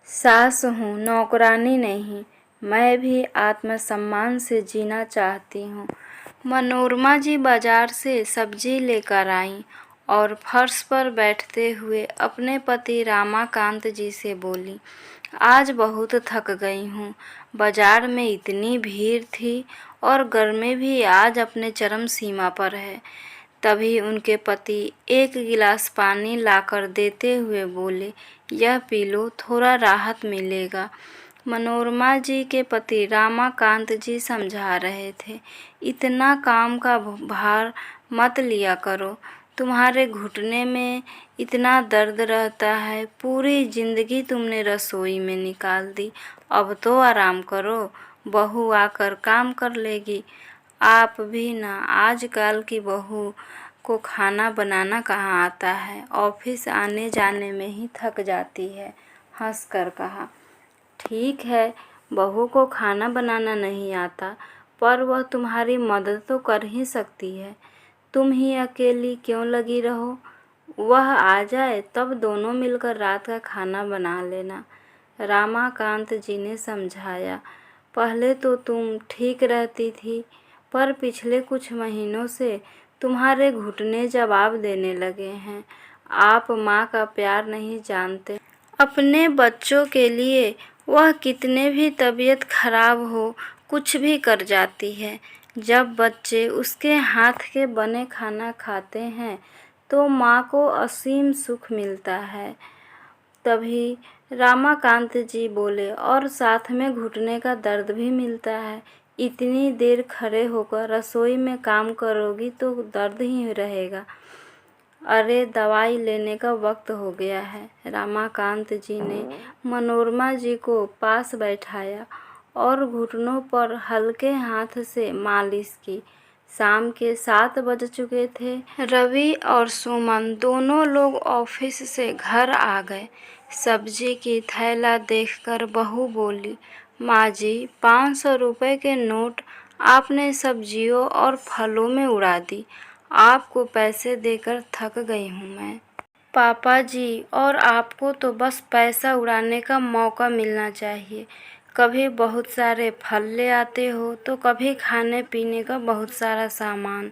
सास हूँ, नौकरानी नहीं। मैं भी आत्मसम्मान से जीना चाहती हूँ। मनोरमा जी बाजार से सब्जी लेकर आईं और फर्श पर बैठते हुए अपने पति रामाकांत जी से बोली, आज बहुत थक गई हूँ। बाजार में इतनी भीड़ थी और गर्मी भी आज अपने चरम सीमा पर है। तभी उनके पति एक गिलास पानी लाकर देते हुए बोले, यह पी लो, थोड़ा राहत मिलेगा। मनोरमा जी के पति रामाकांत जी समझा रहे थे, इतना काम का भार मत लिया करो। तुम्हारे घुटने में इतना दर्द रहता है, पूरी जिंदगी तुमने रसोई में निकाल दी। अब तो आराम करो, बहू आकर काम कर लेगी। आप भी ना, आजकल की बहू को खाना बनाना कहाँ आता है, ऑफिस आने जाने में ही थक जाती है। हंसकर कहा, ठीक है, बहू को खाना बनाना नहीं आता, पर वह तुम्हारी मदद तो कर ही सकती है। तुम ही अकेली क्यों लगी रहो? वह आ जाए तब दोनों मिलकर रात का खाना बना लेना। रामाकांत जी ने समझाया, पहले तो तुम ठीक रहती थी, पर पिछले कुछ महीनों से तुम्हारे घुटने जवाब देने लगे हैं। आप माँ का प्यार नहीं जानते। अपने बच्चों के लिए वह कितने भी तबीयत खराब हो, कुछ भी कर जाती है। जब बच्चे उसके हाथ के बने खाना खाते हैं तो माँ को असीम सुख मिलता है। तभी रामाकांत जी बोले, और साथ में घुटने का दर्द भी मिलता है। इतनी देर खड़े होकर रसोई में काम करोगी तो दर्द ही रहेगा। अरे दवाई लेने का वक्त हो गया है। रामाकांत जी ने मनोरमा जी को पास बैठाया और घुटनों पर हल्के हाथ से मालिश की। शाम के 7 बज चुके थे। रवि और सुमन दोनों लोग ऑफिस से घर आ गए। सब्जी की थैला देखकर बहू बोली, माँ जी, 500 रुपये के नोट आपने सब्जियों और फलों में उड़ा दी। आपको पैसे देकर थक गई हूँ मैं। पापा जी, और आपको तो बस पैसा उड़ाने का मौका मिलना चाहिए। कभी बहुत सारे फल ले आते हो तो कभी खाने पीने का बहुत सारा सामान।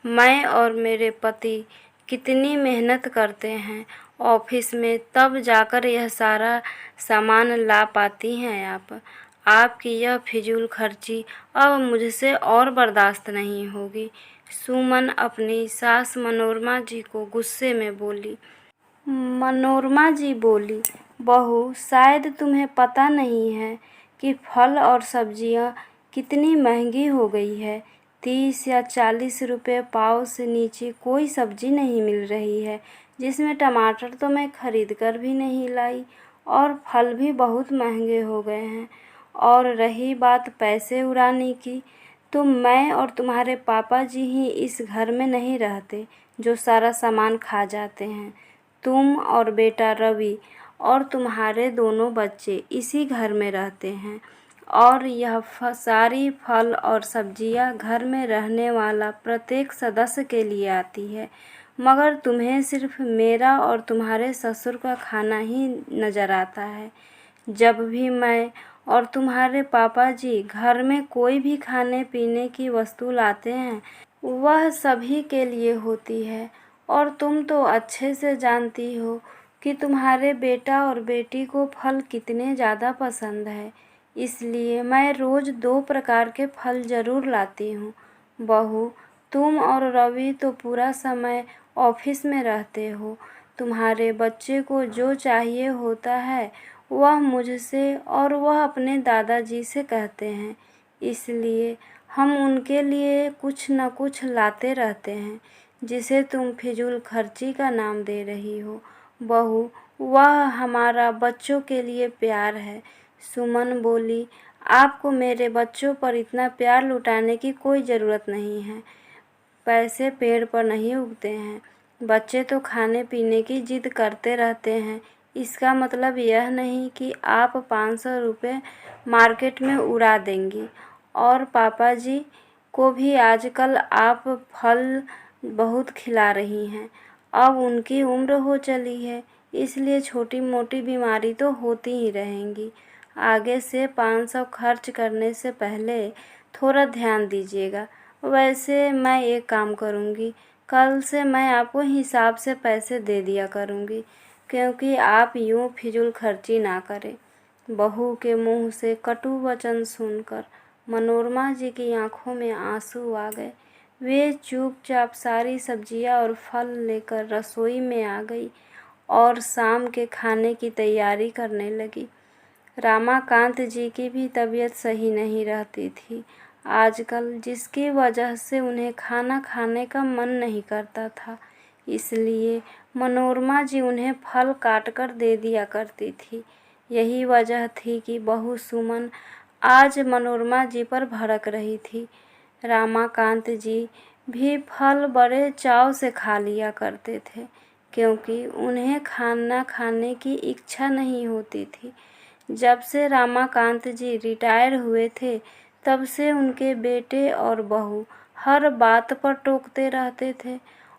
मैं और मेरे पति कितनी मेहनत करते हैं ऑफिस में, तब जाकर यह सारा सामान ला पाती हैं आप। आपकी यह फिजूल खर्ची अब मुझसे और बर्दाश्त नहीं होगी। सुमन अपनी सास मनोरमा जी को गुस्से में बोली। मनोरमा जी बोली, बहू, शायद तुम्हें पता नहीं है कि फल और सब्जियां कितनी महंगी हो गई है। 30 या 40 रुपये पाव से नीचे कोई सब्जी नहीं मिल रही है, जिसमें टमाटर तो मैं खरीद कर भी नहीं लाई, और फल भी बहुत महंगे हो गए हैं। और रही बात पैसे उड़ाने की, तो मैं और तुम्हारे पापा जी ही इस घर में नहीं रहते जो सारा सामान खा जाते हैं। तुम और बेटा रवि और तुम्हारे दोनों बच्चे इसी घर में रहते हैं, और यह सारी फल और सब्जियां घर में रहने वाला प्रत्येक सदस्य के लिए आती है, मगर तुम्हें सिर्फ मेरा और तुम्हारे ससुर का खाना ही नज़र आता है। जब भी मैं और तुम्हारे पापा जी घर में कोई भी खाने पीने की वस्तु लाते हैं, वह सभी के लिए होती है, और तुम तो अच्छे से जानती हो कि तुम्हारे बेटा और बेटी को फल कितने ज़्यादा पसंद है। इसलिए मैं रोज़ 2 प्रकार के फल ज़रूर लाती हूँ। बहू, तुम और रवि तो पूरा समय ऑफिस में रहते हो। तुम्हारे बच्चे को जो चाहिए होता है वह मुझसे और वह अपने दादाजी से कहते हैं, इसलिए हम उनके लिए कुछ न कुछ लाते रहते हैं, जिसे तुम फिजूल खर्ची का नाम दे रही हो। बहू, वह हमारा बच्चों के लिए प्यार है। सुमन बोली, आपको मेरे बच्चों पर इतना प्यार लुटाने की कोई ज़रूरत नहीं है। पैसे पेड़ पर नहीं उगते हैं। बच्चे तो खाने पीने की जिद करते रहते हैं। इसका मतलब यह नहीं कि आप 500 रुपये मार्केट में उड़ा देंगी। और पापा जी को भी आजकल आप फल बहुत खिला रही हैं। अब उनकी उम्र हो चली है, इसलिए छोटी मोटी बीमारी तो होती ही रहेंगी। आगे से 500 खर्च करने से पहले थोड़ा ध्यान दीजिएगा। वैसे मैं एक काम करूँगी, कल से मैं आपको हिसाब से पैसे दे दिया करूँगी, क्योंकि आप यूँ फिजूल खर्ची ना करें। बहू के मुंह से कटु वचन सुनकर मनोरमा जी की आंखों में आंसू आ गए। वे चुपचाप सारी सब्जियां और फल लेकर रसोई में आ गई और शाम के खाने की तैयारी करने लगी। रामाकांत जी की भी तबीयत सही नहीं रहती थी आजकल, जिसकी वजह से उन्हें खाना खाने का मन नहीं करता था। इसलिए मनोरमा जी उन्हें फल काट कर दे दिया करती थी। यही वजह थी कि बहू सुमन आज मनोरमा जी पर भड़क रही थी। रामाकांत जी भी फल बड़े चाव से खा लिया करते थे, क्योंकि उन्हें खाना खाने की इच्छा नहीं होती थी। जब से रामाकांत जी रिटायर हुए थे, तब से उनके बेटे और बहू हर बात पर टोकते रहते थे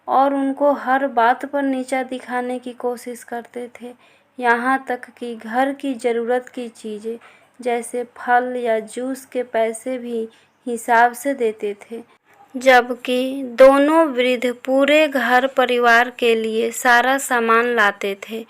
और उनको हर बात पर नीचा दिखाने की कोशिश करते थे। यहाँ तक कि घर की ज़रूरत की चीज़ें जैसे फल या जूस के पैसे भी हिसाब से देते थे, जबकि दोनों वृद्ध पूरे घर परिवार के लिए सारा सामान लाते थे।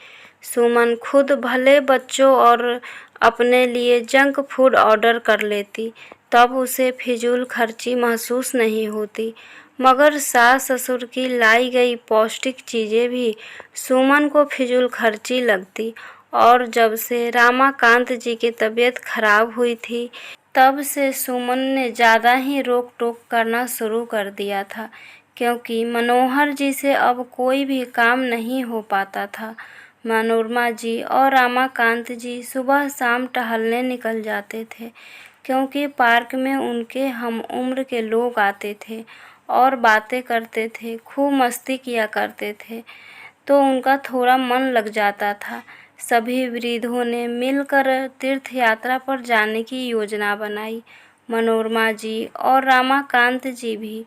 सुमन खुद भले बच्चों और अपने लिए जंक फूड ऑर्डर कर लेती, तब उसे फिजूल खर्ची महसूस नहीं होती, मगर सास ससुर की लाई गई पौष्टिक चीज़ें भी सुमन को फिजूल खर्ची लगती। और जब से रामाकांत जी की तबीयत खराब हुई थी, तब से सुमन ने ज़्यादा ही रोक टोक करना शुरू कर दिया था, क्योंकि मनोहर जी से अब कोई भी काम नहीं हो पाता था। मनोरमा जी और रामाकांत जी सुबह शाम टहलने निकल जाते थे, क्योंकि पार्क में उनके हम उम्र के लोग आते थे और बातें करते थे, खूब मस्ती किया करते थे, तो उनका थोड़ा मन लग जाता था। सभी वृद्धों ने मिलकर तीर्थ यात्रा पर जाने की योजना बनाई। मनोरमा जी और रामाकांत जी भी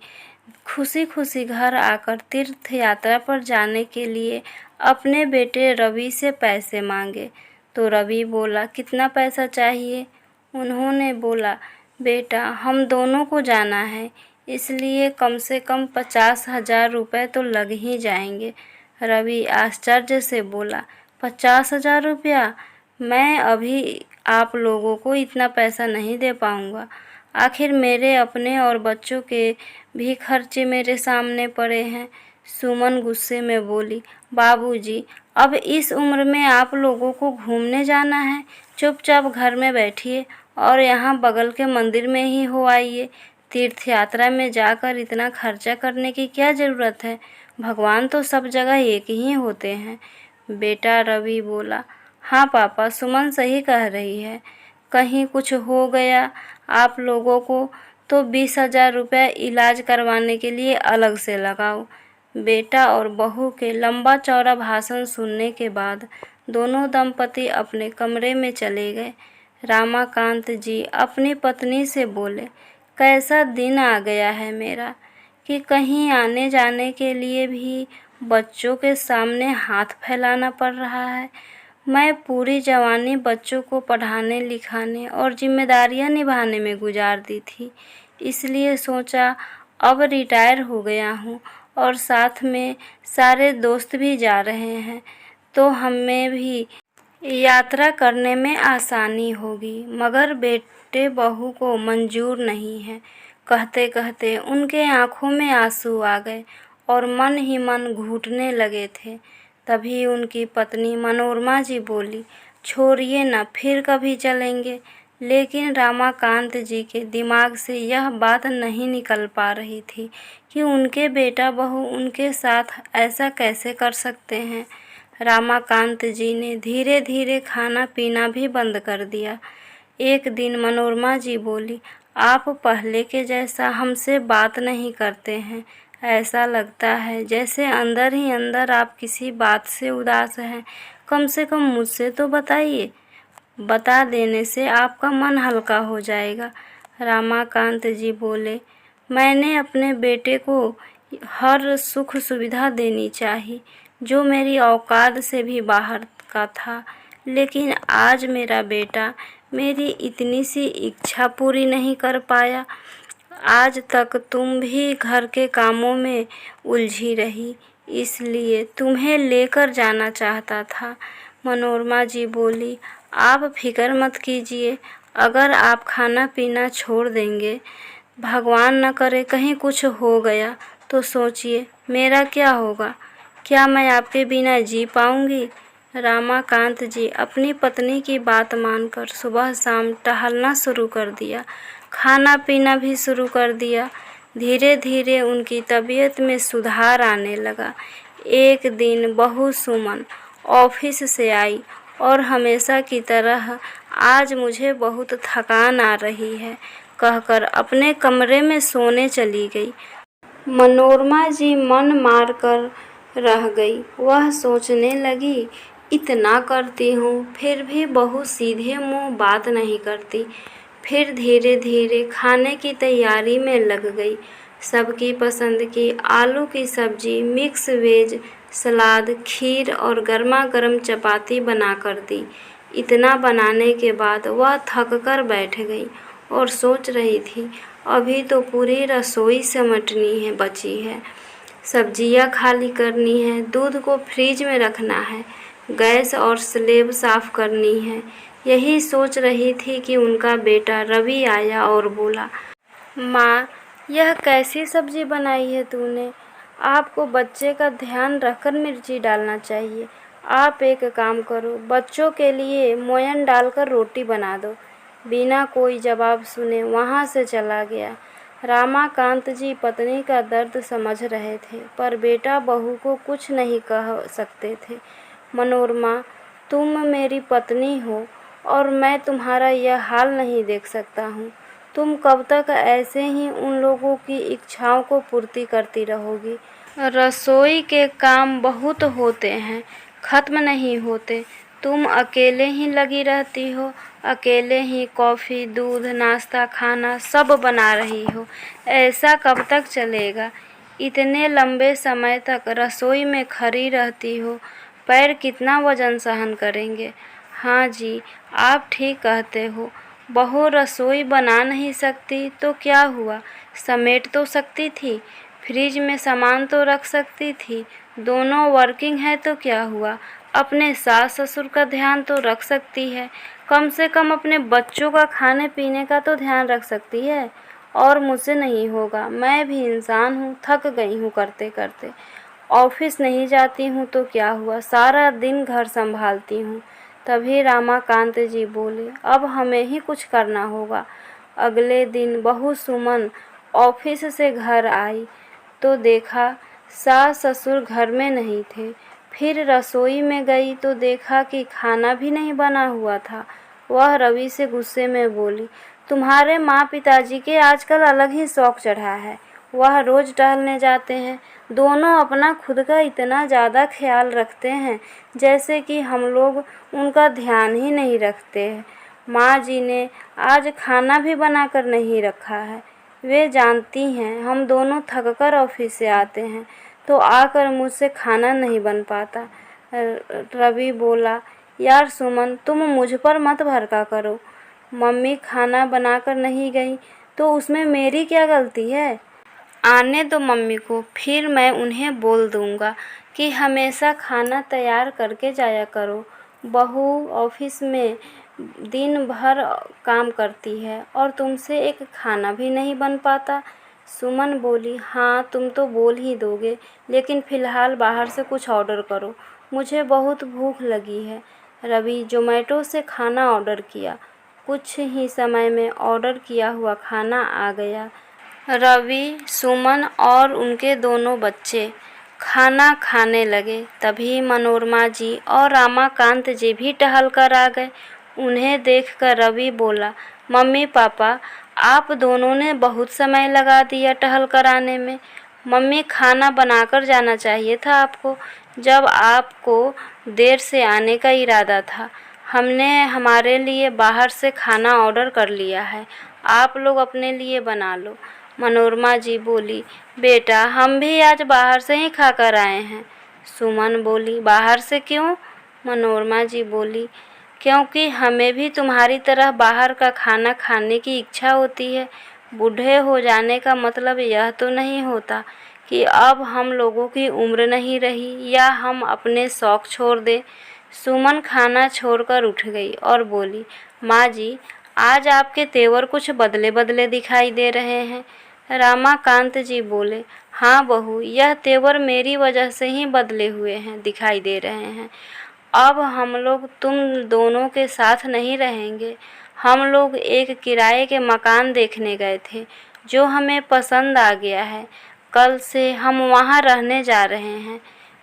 खुशी खुशी घर आकर तीर्थ यात्रा पर जाने के लिए अपने बेटे रवि से पैसे मांगे। तो रवि बोला, कितना पैसा चाहिए? उन्होंने बोला, बेटा हम दोनों को जाना है, इसलिए कम से कम 50,000 रुपये तो लग ही जाएंगे। रवि आश्चर्य से बोला, 50,000 रुपया? मैं अभी आप लोगों को इतना पैसा नहीं दे पाऊँगा। आखिर मेरे अपने और बच्चों के भी खर्चे मेरे सामने पड़े हैं। सुमन गुस्से में बोली, बाबूजी, अब इस उम्र में आप लोगों को घूमने जाना है? चुपचाप घर में बैठिए और यहाँ बगल के मंदिर में ही हो आइए। तीर्थ यात्रा में जाकर इतना खर्चा करने की क्या ज़रूरत है? भगवान तो सब जगह एक ही होते हैं। बेटा रवि बोला, हाँ पापा, सुमन सही कह रही है। कहीं कुछ हो गया आप लोगों को तो 20,000 रुपये इलाज करवाने के लिए अलग से लगाओ। बेटा और बहू के लंबा चौड़ा भाषण सुनने के बाद दोनों दंपति अपने कमरे में चले गए। रामाकांत जी अपनी पत्नी से बोले, कैसा दिन आ गया है मेरा कि कहीं आने जाने के लिए भी बच्चों के सामने हाथ फैलाना पड़ रहा है। मैं पूरी जवानी बच्चों को पढ़ाने लिखाने और जिम्मेदारियां निभाने में गुजार दी थी, इसलिए सोचा अब रिटायर हो गया हूँ और साथ में सारे दोस्त भी जा रहे हैं, तो हमें भी यात्रा करने में आसानी होगी। मगर बेटे बहू को मंजूर नहीं है। कहते कहते उनके आंखों में आंसू आ गए और मन ही मन घुटने लगे थे। तभी उनकी पत्नी मनोरमा जी बोली, छोड़िए ना, फिर कभी चलेंगे। लेकिन रामाकांत जी के दिमाग से यह बात नहीं निकल पा रही थी कि उनके बेटा बहू उनके साथ ऐसा कैसे कर सकते हैं। रामाकांत जी ने धीरे धीरे खाना पीना भी बंद कर दिया। एक दिन मनोरमा जी बोली, आप पहले के जैसा हमसे बात नहीं करते हैं। ऐसा लगता है जैसे अंदर ही अंदर आप किसी बात से उदास हैं। कम से कम मुझसे तो बताइए, बता देने से आपका मन हल्का हो जाएगा। रामाकांत जी बोले, मैंने अपने बेटे को हर सुख सुविधा देनी चाहिए। जो मेरी औकात से भी बाहर का था। लेकिन आज मेरा बेटा मेरी इतनी सी इच्छा पूरी नहीं कर पाया। आज तक तुम भी घर के कामों में उलझी रही, इसलिए तुम्हें लेकर जाना चाहता था। मनोरमा जी बोली, आप फिक्र मत कीजिए। अगर आप खाना पीना छोड़ देंगे, भगवान न करे कहीं कुछ हो गया तो सोचिए मेरा क्या होगा। क्या मैं आपके बिना जी पाऊंगी। रामाकांत जी अपनी पत्नी की बात मानकर सुबह शाम टहलना शुरू कर दिया, खाना पीना भी शुरू कर दिया। धीरे धीरे उनकी तबीयत में सुधार आने लगा। एक दिन बहू सुमन ऑफिस से आई और हमेशा की तरह आज मुझे बहुत थकान आ रही है कहकर अपने कमरे में सोने चली गई। मनोरमा जी मन मार कर रह गई। वह सोचने लगी, इतना करती हूँ फिर भी बहू सीधे मुंह बात नहीं करती। फिर धीरे धीरे खाने की तैयारी में लग गई। सबकी पसंद की आलू की सब्जी, मिक्स वेज, सलाद, खीर और गर्मा गर्म चपाती बना कर दी। इतना बनाने के बाद वह थक कर बैठ गई और सोच रही थी, अभी तो पूरी रसोई समेटनी है बची है। सब्जियां खाली करनी है, दूध को फ्रिज में रखना है, गैस और स्लेब साफ करनी है। यही सोच रही थी कि उनका बेटा रवि आया और बोला, माँ, यह कैसी सब्जी बनाई है तूने। आपको बच्चे का ध्यान रखकर मिर्ची डालना चाहिए। आप एक काम करो, बच्चों के लिए मोयन डालकर रोटी बना दो। बिना कोई जवाब सुने वहाँ से चला गया। रामाकांत जी पत्नी का दर्द समझ रहे थे, पर बेटा बहू को कुछ नहीं कह सकते थे। मनोरमा, तुम मेरी पत्नी हो और मैं तुम्हारा यह हाल नहीं देख सकता हूँ। तुम कब तक ऐसे ही उन लोगों की इच्छाओं को पूर्ति करती रहोगी। रसोई के काम बहुत होते हैं, खत्म नहीं होते। तुम अकेले ही लगी रहती हो, अकेले ही कॉफ़ी, दूध, नाश्ता, खाना सब बना रही हो। ऐसा कब तक चलेगा। इतने लंबे समय तक रसोई में खड़ी रहती हो, पैर कितना वजन सहन करेंगे। हाँ जी, आप ठीक कहते हो। बहू रसोई बना नहीं सकती तो क्या हुआ, समेट तो सकती थी, फ्रिज में सामान तो रख सकती थी। दोनों वर्किंग है तो क्या हुआ, अपने सास ससुर का ध्यान तो रख सकती है। कम से कम अपने बच्चों का खाने पीने का तो ध्यान रख सकती है। और मुझसे नहीं होगा, मैं भी इंसान हूँ, थक गई हूँ करते करते। ऑफिस नहीं जाती हूँ तो क्या हुआ, सारा दिन घर संभालती हूँ। तभी रामाकांत जी बोले, अब हमें ही कुछ करना होगा। अगले दिन बहू सुमन ऑफिस से घर आई तो देखा सास ससुर घर में नहीं थे। फिर रसोई में गई तो देखा कि खाना भी नहीं बना हुआ था। वह रवि से गुस्से में बोली, तुम्हारे माँ पिताजी के आजकल अलग ही शौक चढ़ा है। वह रोज़ टहलने जाते हैं, दोनों अपना खुद का इतना ज़्यादा ख्याल रखते हैं जैसे कि हम लोग उनका ध्यान ही नहीं रखते हैं। माँ जी ने आज खाना भी बनाकर नहीं रखा है। वे जानती हैं हम दोनों थककर ऑफिस से आते हैं तो आकर मुझसे खाना नहीं बन पाता। रवि बोला, यार सुमन, तुम मुझ पर मत भड़का करो। मम्मी खाना बनाकर नहीं गई तो उसमें मेरी क्या गलती है। आने दो मम्मी को, फिर मैं उन्हें बोल दूँगा कि हमेशा खाना तैयार करके जाया करो। बहू ऑफिस में दिन भर काम करती है और तुमसे एक खाना भी नहीं बन पाता। सुमन बोली, हाँ तुम तो बोल ही दोगे, लेकिन फ़िलहाल बाहर से कुछ ऑर्डर करो, मुझे बहुत भूख लगी है। रवि जोमेटो से खाना ऑर्डर किया। कुछ ही समय में ऑर्डर किया हुआ खाना आ गया। रवि, सुमन और उनके दोनों बच्चे खाना खाने लगे। तभी मनोरमा जी और रामाकांत जी भी टहल कर आ गए। उन्हें देखकर रवि बोला, मम्मी पापा, आप दोनों ने बहुत समय लगा दिया टहल कर आने में। मम्मी, खाना बनाकर जाना चाहिए था आपको, जब आपको देर से आने का इरादा था। हमने हमारे लिए बाहर से खाना ऑर्डर कर लिया है, आप लोग अपने लिए बना लो। मनोरमा जी बोली, बेटा हम भी आज बाहर से ही खाकर आए हैं। सुमन बोली, बाहर से क्यों? मनोरमा जी बोली, क्योंकि हमें भी तुम्हारी तरह बाहर का खाना खाने की इच्छा होती है। बूढ़े हो जाने का मतलब यह तो नहीं होता कि अब हम लोगों की उम्र नहीं रही या हम अपने शौक छोड़ दें। सुमन खाना छोड़कर उठ गई और बोली, माँ जी, आज आपके तेवर कुछ बदले बदले दिखाई दे रहे हैं। रामाकांत जी बोले, हाँ बहू, यह तेवर मेरी वजह से ही बदले हुए हैं, दिखाई दे रहे हैं। अब हम लोग तुम दोनों के साथ नहीं रहेंगे। हम लोग एक किराए के मकान देखने गए थे जो हमें पसंद आ गया है। कल से हम वहाँ रहने जा रहे हैं।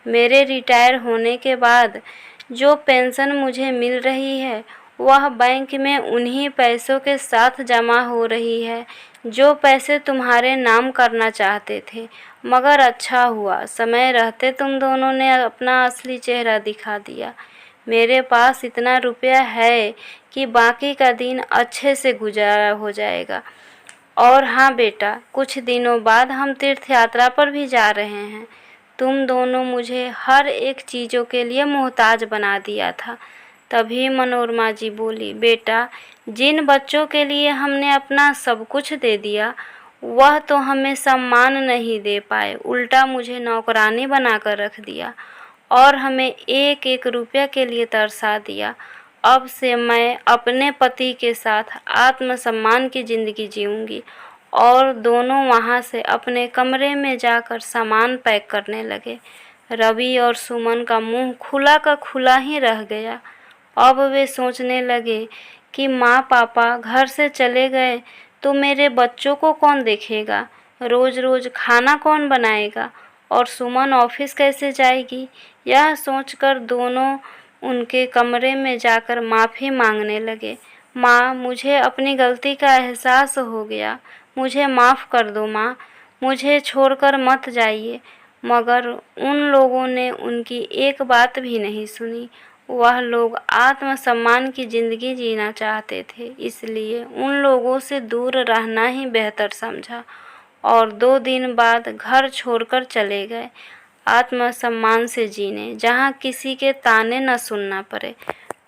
मेरे रिटायर होने के बाद जो पेंशन मुझे मिल रही है वह बैंक में उन्हीं पैसों के साथ जमा हो रही है जो पैसे तुम्हारे नाम करना चाहते थे। मगर अच्छा हुआ समय रहते तुम दोनों ने अपना असली चेहरा दिखा दिया। मेरे पास इतना रुपया है कि बाकी का दिन अच्छे से गुजारा हो जाएगा। और हाँ बेटा, कुछ दिनों बाद हम तीर्थ यात्रा पर भी जा रहे हैं। तुम दोनों मुझे हर एक चीज़ों के लिए मोहताज बना दिया था। तभी मनोरमा जी बोली, बेटा, जिन बच्चों के लिए हमने अपना सब कुछ दे दिया वह तो हमें सम्मान नहीं दे पाए, उल्टा मुझे नौकरानी बनाकर रख दिया और हमें एक एक रुपया के लिए तरसा दिया। अब से मैं अपने पति के साथ आत्मसम्मान की ज़िंदगी जीऊँगी। और दोनों वहाँ से अपने कमरे में जाकर सामान पैक करने लगे। रवि और सुमन का मुंह खुला का खुला ही रह गया। अब वे सोचने लगे कि माँ पापा घर से चले गए तो मेरे बच्चों को कौन देखेगा, रोज़ रोज़ खाना कौन बनाएगा और सुमन ऑफिस कैसे जाएगी। यह सोचकर दोनों उनके कमरे में जाकर माफ़ी मांगने लगे। माँ, मुझे अपनी गलती का एहसास हो गया, मुझे माफ़ कर दो माँ, मुझे छोड़कर मत जाइए। मगर उन लोगों ने उनकी एक बात भी नहीं सुनी। वह लोग आत्मसम्मान की ज़िंदगी जीना चाहते थे, इसलिए उन लोगों से दूर रहना ही बेहतर समझा और 2 दिन बाद घर छोड़कर चले गए आत्मसम्मान से जीने, जहाँ किसी के ताने न सुनना पड़े।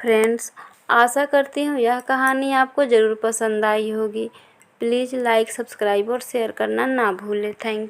फ्रेंड्स, आशा करती हूँ यह कहानी आपको ज़रूर पसंद आई होगी। प्लीज़ लाइक, सब्सक्राइब और शेयर करना ना भूलें। थैंक